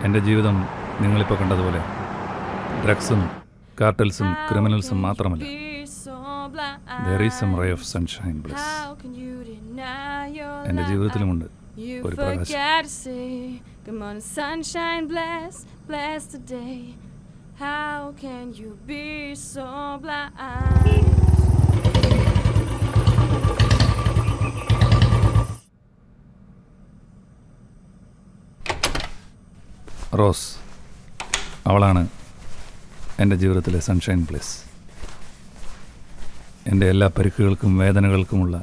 എൻ്റെ ജീവിതം നിങ്ങളിപ്പോൾ കണ്ടതുപോലെ ഡ്രഗ്സും കാർട്ടൽസും ക്രിമിനൽസും മാത്രമല്ല. There is some ray of sunshine, bliss. എൻ്റെ ജീവിതത്തിലുമുണ്ട് ഒരു പ്രകാശം. Come on, sunshine, bless the day. How can you be so blind? Rose, അവളാണ് എൻ്റെ ജീവിതത്തിലെ സൺഷൈൻ പ്ലേസ്. എൻ്റെ എല്ലാ പരിക്കുകൾക്കും വേദനകൾക്കുമുള്ള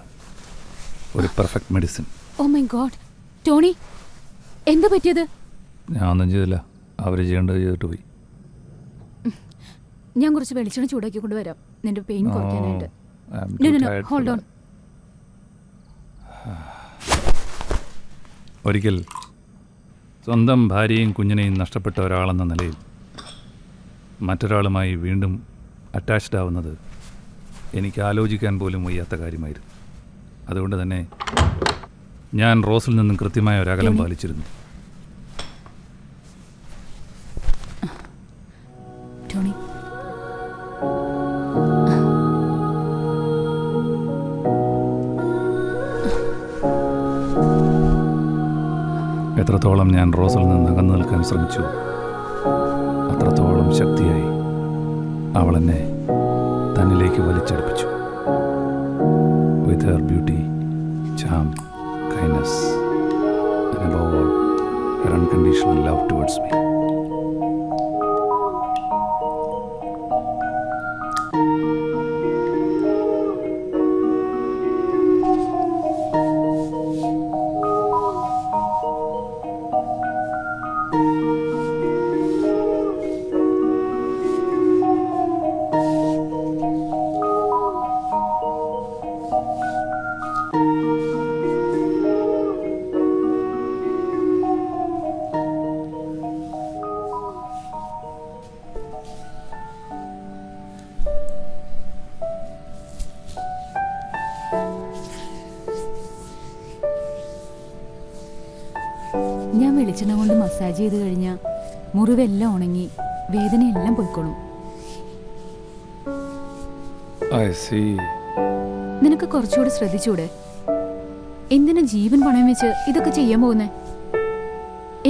ഒരു perfect medicine. Oh my God, Tony, എന്താ പറ്റിയത്? ഞാൻ ഒന്നും ചെയ്തില്ല, അവർ ചെയ്യേണ്ടത് ചെയ്തിട്ട് പോയി. ഞാൻ കുറച്ച് വെളിച്ചെണ്ണ ചൂടാക്കി കൊണ്ടുവരാം നിന്റെ പെയിൻ കുറയ്ക്കാനായിട്ട്. Hold on. ഒരിക്കൽ സ്വന്തം ഭാര്യയും കുഞ്ഞിനെയും നഷ്ടപ്പെട്ട ഒരാളെന്ന നിലയിൽ മറ്റൊരാളുമായി വീണ്ടും അറ്റാച്ച്ഡ് ആവുന്നത് എനിക്ക് ആലോചിക്കാൻ പോലും വയ്യാത്ത കാര്യമായിരുന്നു. അതുകൊണ്ട് തന്നെ ഞാൻ റോസിൽ നിന്നും കൃത്യമായ ഒരു അകലം പാലിച്ചിരുന്നു. ടോണി, എത്രത്തോളം ഞാൻ റോസിൽ നിന്ന് അകന്നു നിൽക്കാൻ ശ്രമിച്ചു, അത്രത്തോളം ശക്തിയായി അവൾ എന്നെ തന്നിലേക്ക് വലിച്ചടുപ്പിച്ചു. With her beauty, charm, kindness, and above all, her unconditional love towards me. ഞാൻ വെളിച്ചെണ്ണ കൊണ്ട് മസാജ് ചെയ്ത് കഴിഞ്ഞാൽ മുറിവെല്ലാം ഉണങ്ങി വേദനയെല്ലാം പോയിക്കോളും. നിനക്ക് കുറച്ചുകൂടെ ശ്രദ്ധിച്ചൂടെ? എന്തിനാ ജീവൻ പണയം വെച്ച് ഇതൊക്കെ ചെയ്യാൻ പോകുന്നേ?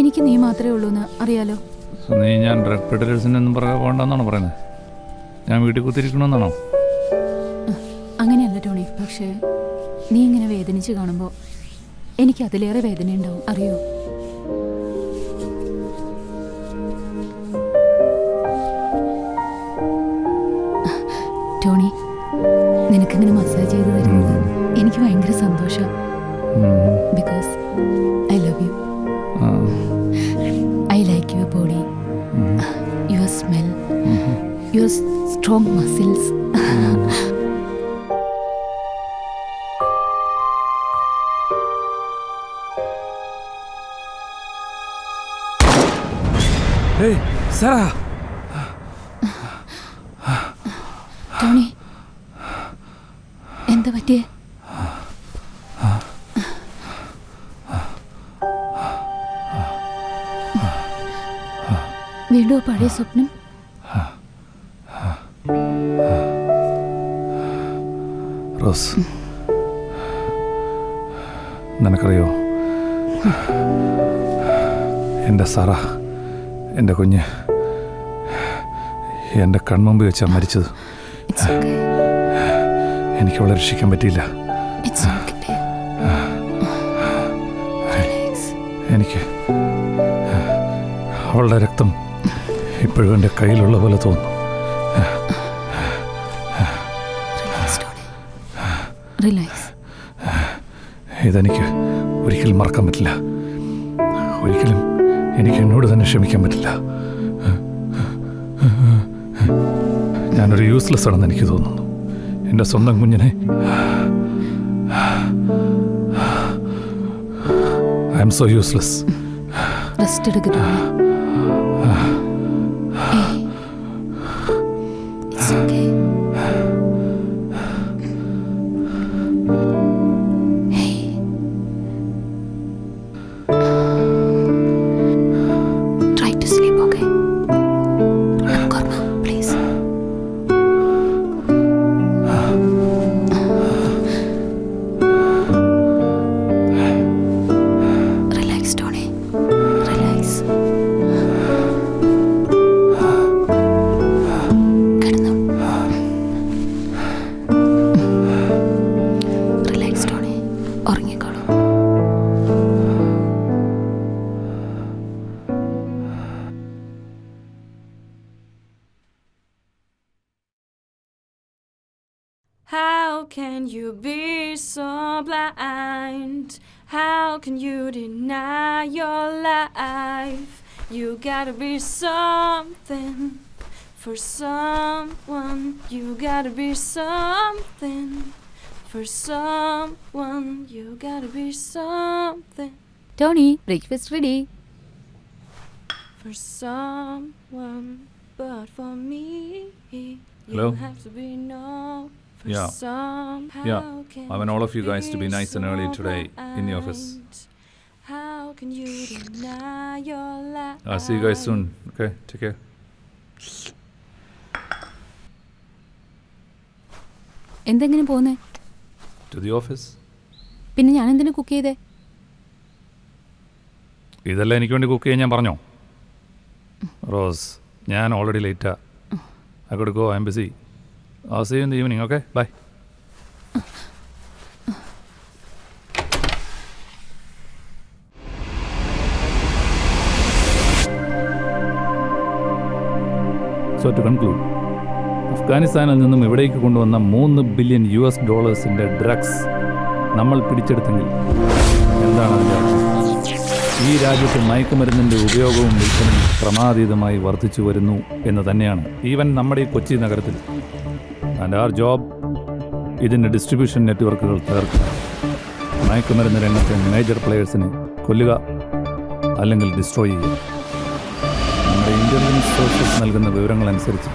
എനിക്ക് നീ മാത്രമേ ഉള്ളൂ എന്ന് അറിയാലോ. നീ ഞാൻ ഡ്രഗ് പെഡലേഴ്സിനൊന്നും പറയാൻ പോകണ്ടെന്നാണോ പറയുന്നത്? ഞാൻ വീട്ടിൽ കുത്തിരിക്കണമെന്നാണോ? അങ്ങനെയല്ല ടോണി, പക്ഷേ നീ ഇങ്ങനെ വേദനിച്ച് കാണുമ്പോൾ എനിക്ക് അതിലേറെ വേദനയുണ്ടാവും, അറിയോ? ടോണി, നിനക്കിങ്ങനെ മസാജ് ചെയ്ത് തരുന്നത് എനിക്ക് ഭയങ്കര സന്തോഷം. Because I love you. I like your body, your smell, your strong muscles. Tony, എന്താ പറ്റിയേ? വീണ്ടും പഴയ സ്വപ്നം? റോസ്, നിനക്കറിയോ, എൻ്റെ സാറ, എൻ്റെ കുഞ്ഞ് എൻ്റെ കൺമുമ്പ് വെച്ചാണ് മരിച്ചത്. എനിക്ക് അവളെ രക്ഷിക്കാൻ പറ്റിയില്ല. എനിക്ക് അവളുടെ രക്തം ഇപ്പോഴും എൻ്റെ കയ്യിലുള്ള പോലെ തോന്നുന്നു. ഇതെനിക്ക് ഒരിക്കലും മറക്കാൻ പറ്റില്ല. ഒരിക്കലും എനിക്ക് എന്നോട് തന്നെ ക്ഷമിക്കാൻ പറ്റില്ല. ഞാനൊരു യൂസ്ലെസ് ആണെന്ന് എനിക്ക് തോന്നുന്നു. എൻ്റെ സ്വന്തം കുഞ്ഞിനെ I am so useless. Rest എടുക്കട്ടെ. can you be so blind? How can you deny your life? You gotta be something for someone. You gotta be something for someone. You gotta be something Tony, breakfast ready. for someone. But for me, Hello? you have to be no for Yeah. some. Yeah. How can I want all of you guys to be nice and early so today in the office. blind? How can you deny your life? I'll see you guys soon. Okay, take care. എന്തെങ്ങനെ പോകുന്നേ? To the office. പിന്നെ ഞാൻ എന്തിനു cook ചെയ്തേ? ഇതെല്ലാം എനിക്ക് വേണ്ടി cook ചെയ്യാൻ ഞാൻ പറഞ്ഞോ? റോസ്, ഞാൻ already ലേറ്റാ. I gotta go, I'm busy. I'll see you in the evening, okay? Bye. So to conclude, അഫ്ഗാനിസ്ഥാനിൽ നിന്നും ഇവിടേക്ക് കൊണ്ടുവന്ന $3 ബില്യൺ ഡ്രഗ്സ് നമ്മൾ പിടിച്ചെടുത്തെങ്കിൽ എന്താണ് അതിൻ്റെ അർത്ഥം? ഈ രാജ്യത്ത് മയക്കുമരുന്നിൻ്റെ ഉപയോഗവും വിൽപ്പനയും ക്രമാതീതമായി വർദ്ധിച്ചു വരുന്നു എന്ന് തന്നെയാണ് ഈവൻ നമ്മുടെ ഈ കൊച്ചി നഗരത്തിൽ. ആൻഡ് ആർ ജോബ് ഇതിൻ്റെ ഡിസ്ട്രിബ്യൂഷൻ നെറ്റ്വർക്കുകൾ തകർക്കുക, മയക്കുമരുന്ന് രംഗത്തെ മേജർ പ്ലെയേഴ്സിനെ കൊല്ലുക അല്ലെങ്കിൽ ഡിസ്ട്രോയ് ചെയ്യുക. നമ്മുടെ ഇൻ്റലിജൻസ് സോഴ്സസ് നൽകുന്ന വിവരങ്ങളനുസരിച്ച്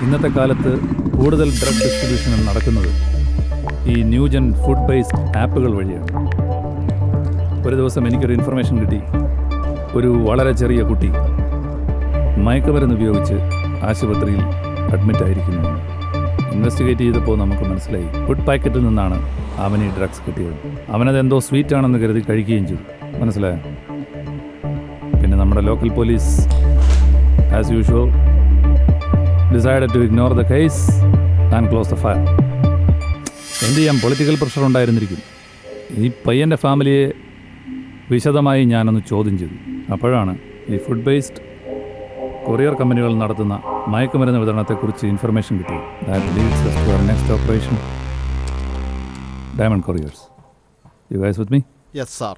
ഇന്നത്തെ കാലത്ത് കൂടുതൽ ഡ്രഗ് ഡിസ്ട്രിബ്യൂഷൻ നടക്കുന്നത് ഈ ന്യൂജൻ ഫുഡ് ബേസ്ഡ് ആപ്പുകൾ വഴിയാണ്. ഒരു ദിവസം എനിക്കൊരു ഇൻഫർമേഷൻ കിട്ടി, ഒരു വളരെ ചെറിയ കുട്ടി മയക്കുമരുന്ന് ഉപയോഗിച്ച് ആശുപത്രിയിൽ അഡ്മിറ്റ് ആയിരിക്കുന്നു. ഇൻവെസ്റ്റിഗേറ്റ് ചെയ്തപ്പോൾ നമുക്ക് മനസ്സിലായി ഫുഡ് പാക്കറ്റിൽ നിന്നാണ് അവന് ഈ ഡ്രഗ്സ് കിട്ടിയത്. അവനതെന്തോ സ്വീറ്റ് ആണെന്ന് കരുതി കഴിക്കുകയും ചെയ്തു. മനസ്സിലായോ? പിന്നെ നമ്മുടെ local police as usual decided to ignore the case and close the file. എന്ത് ചെയ്യാം, പൊളിറ്റിക്കൽ പ്രഷർ ഉണ്ടായിരുന്നിരിക്കും. ഈ പയ്യൻ്റെ ഫാമിലിയെ വിശദമായി ഞാനൊന്ന് ചോദ്യം ചെയ്തു. അപ്പോഴാണ് ഈ ഫുഡ് ബേസ്ഡ് കൊറിയർ കമ്പനികൾ നടത്തുന്ന മയക്കുമരുന്ന് വിതരണത്തെക്കുറിച്ച് ഇൻഫർമേഷൻ കിട്ടിയത്. That leads us to our next operation, Diamond Couriers. You guys with me? Yes, sir.